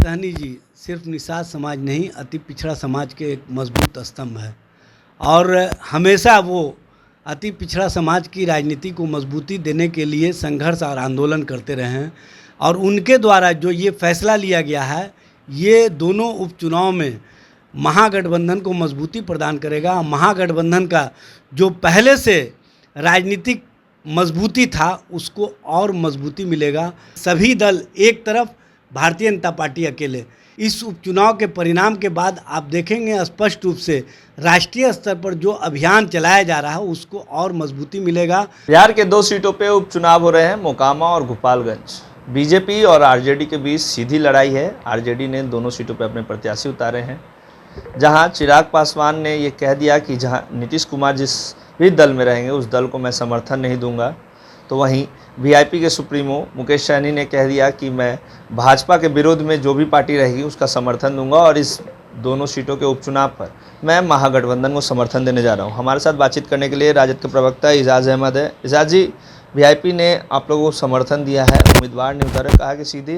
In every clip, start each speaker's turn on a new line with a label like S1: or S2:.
S1: सहनी जी सिर्फ निषाद समाज नहीं, अति पिछड़ा समाज के एक मजबूत स्तंभ है और हमेशा वो अति पिछड़ा समाज की राजनीति को मजबूती देने के लिए संघर्ष और आंदोलन करते रहे हैं। और उनके द्वारा जो ये फैसला लिया गया है, ये दोनों उपचुनाव में महागठबंधन को मजबूती प्रदान करेगा। महागठबंधन का जो पहले से राजनीतिक मजबूती था, उसको और मजबूती मिलेगा। सभी दल एक तरफ, भारतीय जनता पार्टी अकेले। इस उपचुनाव के परिणाम के बाद आप देखेंगे स्पष्ट रूप से राष्ट्रीय स्तर पर जो अभियान चलाया जा रहा है उसको और मजबूती मिलेगा।
S2: बिहार के 2 सीटों पे उपचुनाव हो रहे हैं, मोकामा और गोपालगंज। बीजेपी और आरजेडी के बीच सीधी लड़ाई है। आरजेडी ने दोनों सीटों पे अपने प्रत्याशी उतारे हैं। जहां चिराग पासवान ने ये कह दिया कि जहां नीतीश कुमार जिस भी दल में रहेंगे उस दल को मैं समर्थन नहीं दूंगा, तो वहीं वीआईपी के सुप्रीमो मुकेश सहनी ने कह दिया कि मैं भाजपा के विरोध में जो भी पार्टी रहेगी उसका समर्थन दूंगा और इस दोनों सीटों के उपचुनाव पर मैं महागठबंधन को समर्थन देने जा रहा हूं। हमारे साथ बातचीत करने के लिए राजद के प्रवक्ता इजाज़ अहमद है। इजाज़ जी, वीआईपी ने आप लोगों को समर्थन दिया है, उम्मीदवार ने उतारा, कहा कि सीधी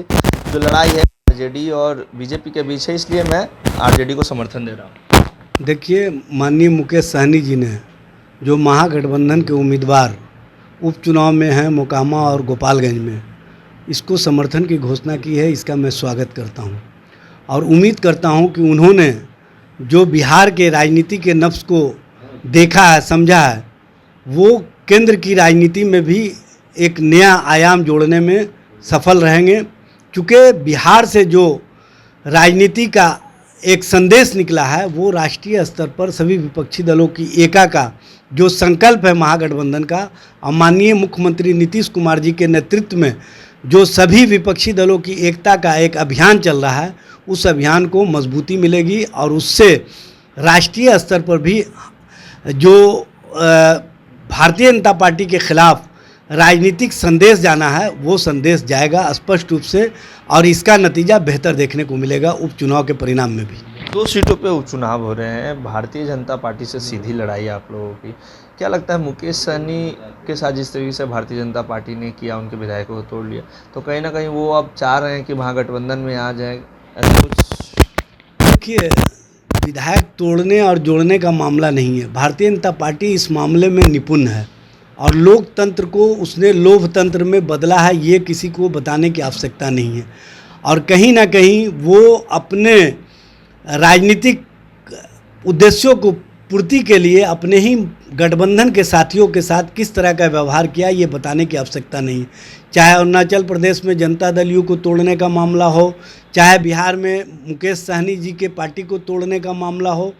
S2: जो लड़ाई है आरजेडी और बीजेपी के बीच है, इसलिए मैं आरजेडी को समर्थन दे रहा हूँ।
S1: देखिए, माननीय मुकेश सहनी जी ने जो महागठबंधन के उम्मीदवार उपचुनाव में हैं मोकामा और गोपालगंज में, इसको समर्थन की घोषणा की है, इसका मैं स्वागत करता हूं और उम्मीद करता हूं कि उन्होंने जो बिहार के राजनीति के नफ्स को देखा है, समझा है, वो केंद्र की राजनीति में भी एक नया आयाम जोड़ने में सफल रहेंगे। क्योंकि बिहार से जो राजनीति का एक संदेश निकला है, वो राष्ट्रीय स्तर पर सभी विपक्षी दलों की एका का जो संकल्प है महागठबंधन का, और माननीय मुख्यमंत्री नीतीश कुमार जी के नेतृत्व में जो सभी विपक्षी दलों की एकता का एक अभियान चल रहा है, उस अभियान को मजबूती मिलेगी और उससे राष्ट्रीय स्तर पर भी जो भारतीय जनता पार्टी के खिलाफ राजनीतिक संदेश जाना है, वो संदेश जाएगा स्पष्ट रूप से और इसका नतीजा बेहतर देखने को मिलेगा उपचुनाव के परिणाम में भी।
S2: 2 सीटों पे उपचुनाव हो रहे हैं, भारतीय जनता पार्टी से सीधी लड़ाई है आप लोगों की। क्या लगता है मुकेश सहनी के साथ जिस तरीके से भारतीय जनता पार्टी ने किया, उनके विधायकों को तोड़ लिया, तो कहीं ना कहीं वो अब चाह रहे हैं कि महागठबंधन में आ जाए, ऐसा कुछ?
S1: देखिए, विधायक तोड़ने और जोड़ने का मामला नहीं है। भारतीय जनता पार्टी इस मामले में निपुण है और लोकतंत्र को उसने लोकतंत्र में बदला है, ये किसी को बताने की आवश्यकता नहीं है। और कहीं ना कहीं वो अपने राजनीतिक उद्देश्यों को पूर्ति के लिए अपने ही गठबंधन के साथियों के साथ किस तरह का व्यवहार किया, ये बताने की आवश्यकता नहीं। चाहे अरुणाचल प्रदेश में जनता दल यू को तोड़ने का मामला हो, चाहे बिहार में मुकेश सहनी जी के पार्टी को तोड़ने का मामला हो,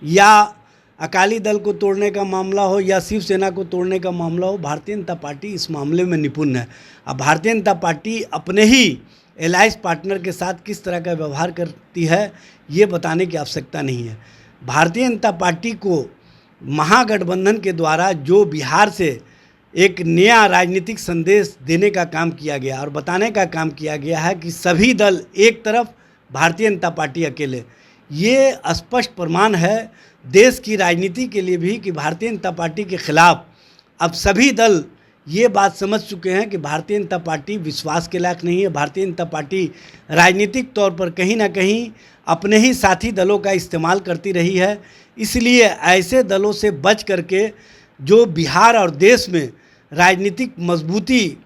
S1: या अकाली दल को तोड़ने का मामला हो, या शिवसेना को तोड़ने का मामला हो, भारतीय जनता पार्टी इस मामले में निपुण है। अब भारतीय जनता पार्टी अपने ही एलायंस पार्टनर के साथ किस तरह का व्यवहार करती है, ये बताने की आवश्यकता नहीं है। भारतीय जनता पार्टी को महागठबंधन के द्वारा जो बिहार से एक नया राजनीतिक संदेश देने का काम किया गया और बताने का काम किया गया है कि सभी दल एक तरफ, भारतीय जनता पार्टी अकेले, ये स्पष्ट प्रमाण है देश की राजनीति के लिए भी कि भारतीय जनता पार्टी के खिलाफ अब सभी दल ये बात समझ चुके हैं कि भारतीय जनता पार्टी विश्वास के लायक नहीं है। भारतीय जनता पार्टी राजनीतिक तौर पर कहीं ना कहीं अपने ही साथी दलों का इस्तेमाल करती रही है। इसलिए ऐसे दलों से बच करके जो बिहार और देश में राजनीतिक मजबूती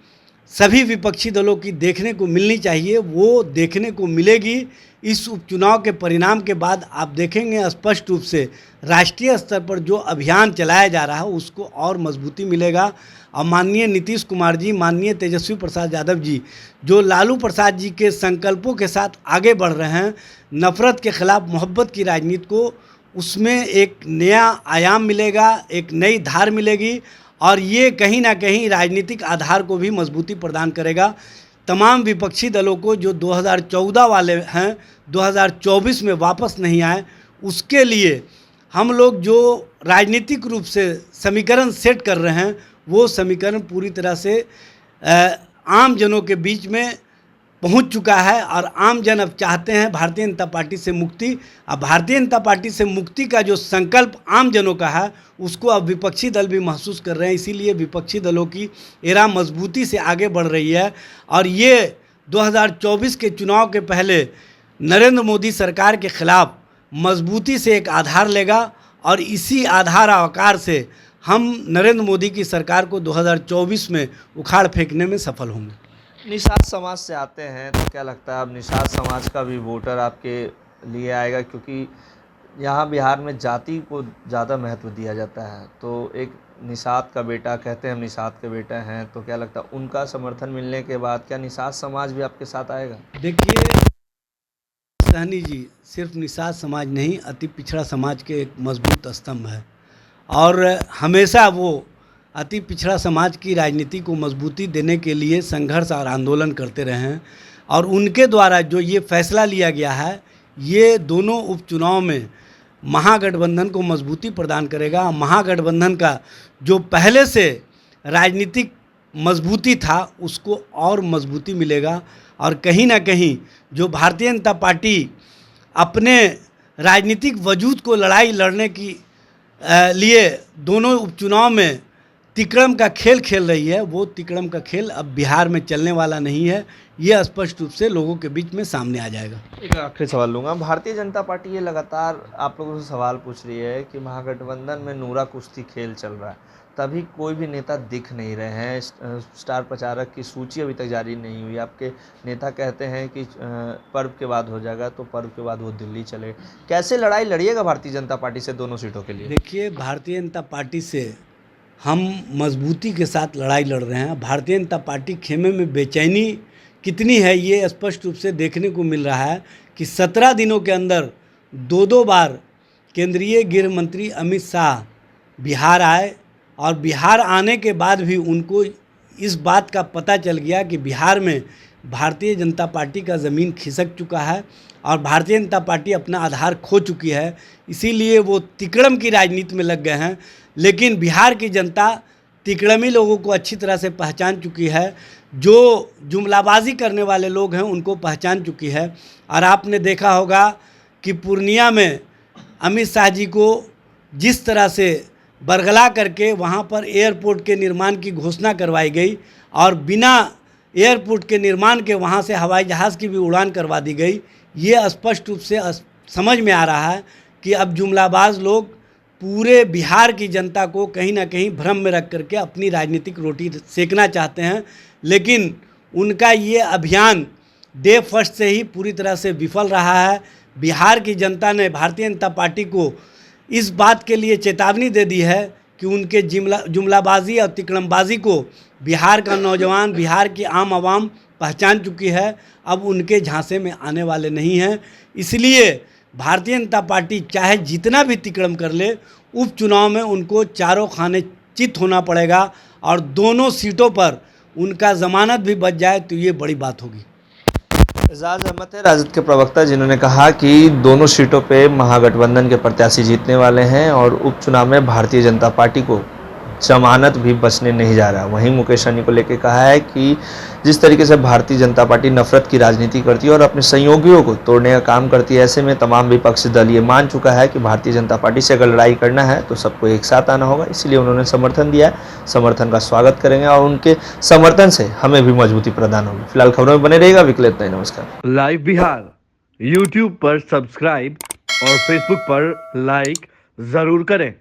S1: सभी विपक्षी दलों की देखने को मिलनी चाहिए, वो देखने को मिलेगी। इस उपचुनाव के परिणाम के बाद आप देखेंगे स्पष्ट रूप से राष्ट्रीय स्तर पर जो अभियान चलाया जा रहा है उसको और मजबूती मिलेगा। और माननीय नीतीश कुमार जी, माननीय तेजस्वी प्रसाद यादव जी, जो लालू प्रसाद जी के संकल्पों के साथ आगे बढ़ रहे हैं, नफ़रत के खिलाफ मोहब्बत की राजनीति को, उसमें एक नया आयाम मिलेगा, एक नई धार मिलेगी और ये कहीं ना कहीं राजनीतिक आधार को भी मजबूती प्रदान करेगा। तमाम विपक्षी दलों को जो 2014 वाले हैं 2024 में वापस नहीं आए, उसके लिए हम लोग जो राजनीतिक रूप से समीकरण सेट कर रहे हैं, वो समीकरण पूरी तरह से आम जनों के बीच में पहुंच चुका है और आम जन अब चाहते हैं भारतीय जनता पार्टी से मुक्ति। अब भारतीय जनता पार्टी से मुक्ति का जो संकल्प आम जनों का है, उसको अब विपक्षी दल भी महसूस कर रहे हैं। इसीलिए विपक्षी दलों की एरा मजबूती से आगे बढ़ रही है और ये 2024 के चुनाव के पहले नरेंद्र मोदी सरकार के खिलाफ मजबूती से एक आधार लेगा और इसी आधार आकार से हम नरेंद्र मोदी की सरकार को 2024 में उखाड़ फेंकने में सफल होंगे।
S2: निषाद समाज से आते हैं तो क्या लगता है अब निषाद समाज का भी वोटर आपके लिए आएगा, क्योंकि यहाँ बिहार में जाति को ज़्यादा महत्व दिया जाता है, तो एक निषाद का बेटा, कहते हैं हम निषाद के बेटा हैं, तो क्या लगता है उनका समर्थन मिलने के बाद क्या निषाद समाज भी आपके साथ आएगा?
S1: देखिए सहनी जी, सिर्फ निषाद समाज नहीं, अति पिछड़ा समाज के एक मजबूत स्तंभ है और हमेशा वो अति पिछड़ा समाज की राजनीति को मजबूती देने के लिए संघर्ष और आंदोलन करते रहे हैं और उनके द्वारा जो ये फैसला लिया गया है, ये दोनों उपचुनाव में महागठबंधन को मजबूती प्रदान करेगा। महागठबंधन का जो पहले से राजनीतिक मजबूती था उसको और मजबूती मिलेगा और कहीं ना कहीं जो भारतीय जनता पार्टी अपने राजनीतिक वजूद को लड़ाई लड़ने की लिए दोनों उपचुनाव में तिकड़म का खेल खेल रही है, वो तिकड़म का खेल अब बिहार में चलने वाला नहीं है। ये स्पष्ट रूप से लोगों के बीच में सामने आ जाएगा।
S2: एक आखिरी सवाल लूँगा, भारतीय जनता पार्टी ये लगातार आप लोगों से सवाल पूछ रही है कि महागठबंधन में नूरा कुश्ती खेल चल रहा है, तभी कोई भी नेता दिख नहीं रहे हैं, स्टार प्रचारक की सूची अभी तक जारी नहीं हुई। आपके नेता कहते हैं कि पर्व के बाद हो जाएगा, तो पर्व के बाद वो दिल्ली चले। कैसे लड़ाई लड़िएगा भारतीय जनता पार्टी से दोनों सीटों के लिए?
S1: देखिए, भारतीय जनता पार्टी से हम मजबूती के साथ लड़ाई लड़ रहे हैं। भारतीय जनता पार्टी खेमे में बेचैनी कितनी है ये स्पष्ट रूप से देखने को मिल रहा है कि 17 दिनों के अंदर दो बार केंद्रीय गृह मंत्री अमित शाह बिहार आए और बिहार आने के बाद भी उनको इस बात का पता चल गया कि बिहार में भारतीय जनता पार्टी का ज़मीन खिसक चुका है और भारतीय जनता पार्टी अपना आधार खो चुकी है, इसीलिए वो तिकड़म की राजनीति में लग गए हैं। लेकिन बिहार की जनता तिकड़मी लोगों को अच्छी तरह से पहचान चुकी है, जो जुमलाबाजी करने वाले लोग हैं उनको पहचान चुकी है। और आपने देखा होगा कि पूर्णिया में अमित शाह जी को जिस तरह से बरगला करके वहाँ पर एयरपोर्ट के निर्माण की घोषणा करवाई गई और बिना एयरपोर्ट के निर्माण के वहाँ से हवाई जहाज़ की भी उड़ान करवा दी गई। ये स्पष्ट रूप से समझ में आ रहा है कि अब जुमलाबाज लोग पूरे बिहार की जनता को कहीं ना कहीं भ्रम में रख करके अपनी राजनीतिक रोटी सेकना चाहते हैं, लेकिन उनका ये अभियान डे फर्स्ट से ही पूरी तरह से विफल रहा है। बिहार की जनता ने भारतीय जनता पार्टी को इस बात के लिए चेतावनी दे दी है कि उनके जुमलाबाजी और तिकड़मबाजी को बिहार का नौजवान, बिहार की आम आवाम पहचान चुकी है, अब उनके झांसे में आने वाले नहीं हैं। इसलिए भारतीय जनता पार्टी चाहे जितना भी तिकड़म कर ले, उपचुनाव में उनको चारों खाने चित होना पड़ेगा और दोनों सीटों पर उनका ज़मानत भी बच जाए तो ये बड़ी बात होगी।
S2: एजाज अहमद है राजद के प्रवक्ता, जिन्होंने कहा कि दोनों सीटों पे महागठबंधन के प्रत्याशी जीतने वाले हैं और उपचुनाव में भारतीय जनता पार्टी को जमानत भी बचने नहीं जा रहा। वहीं मुकेश सहनी को लेकर कहा है कि जिस तरीके से भारतीय जनता पार्टी नफरत की राजनीति करती है और अपने सहयोगियों को तोड़ने का काम करती है, ऐसे में तमाम विपक्षी दल ये मान चुका है कि भारतीय जनता पार्टी से अगर लड़ाई करना है तो सबको एक साथ आना होगा। इसलिए उन्होंने समर्थन दिया है, समर्थन का स्वागत करेंगे और उनके समर्थन से हमें भी मजबूती प्रदान होगी। फिलहाल खबरों में बने रहेगा, विकलेत नहीं। नमस्कार।
S3: लाइव बिहार यूट्यूब पर सब्सक्राइब और फेसबुक पर लाइक जरूर करें।